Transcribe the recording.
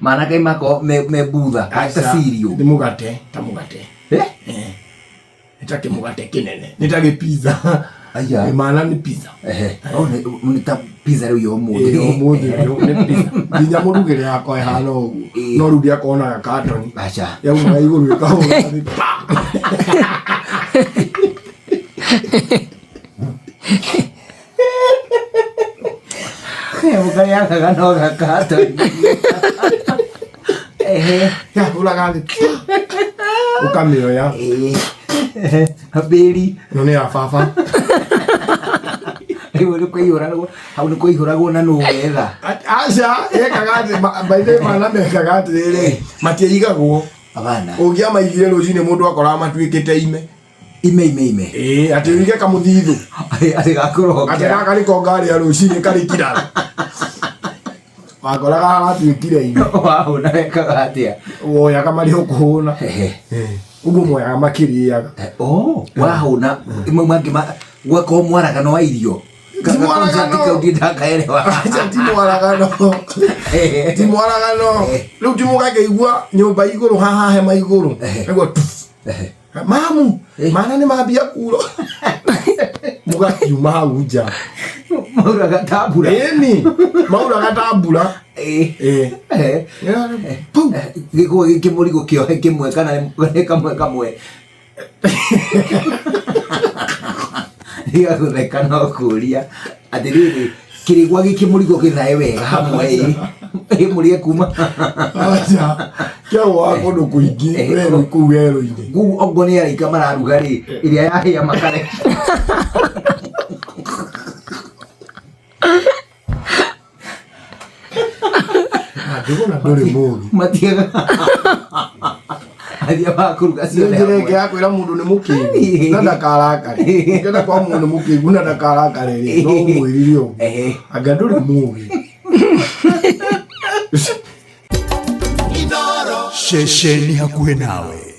Maana kai mako me butha ta sirio ni mugate ta mugate nitake mugate kinene nitake pizza aya maana ni pizza ni ta pizza yo muthi ni pizza dinya murugire yako ehana ugu no rudia kona carton acha ya una iguru ikaho Bukannya kagak nolak kata. Ya ulah kali. Bukan dia ya. Haberi. Noni afafa. Udah kau ihurago na nuela. Asha, kagati, baide mana me kagati ile. Matia iga go. Abana. Ogia maigire rujine mundu akora matuikite ime. Ime. Ati wige kamuthithu. Ati gakuro. Ati gakari kongari ya rujine kari kira. Wakora gatuikire ime. Wow, na kagatia. Oya kamari ukuhuna. Ugu moya makiriaga. Oh, wow na imagima gwako mwaragano wa irio. Timwaragano. Lu timuka igua nyoba iguru haha he maiguru. Ego tu. Mamu, mana ni mabia kulo. Muga yuma uja. Maura gatabula. Eni, maura gatabula. Pum. Giko gikimurigo kio kimwe kana kamwe. Iga kureka no kuria. Atiriri kirigwa gikimurigo kithae wega hamwe. Murie kuma. Acha. Kia wako ndo kuingi. Wewe kuwero inde. Gu ogoni ya ikamara rugari iria yahia makare. Ndikona dole mundu. Matiaga. Adia bakuruga cio. Ndege yako ira mundu ni mukingi. Na ndakarakare. Ngenda kwa mundu mukingi na ndakarakare. No mwiririo. Anga dole mubi. Shesheni hakuhe nawe.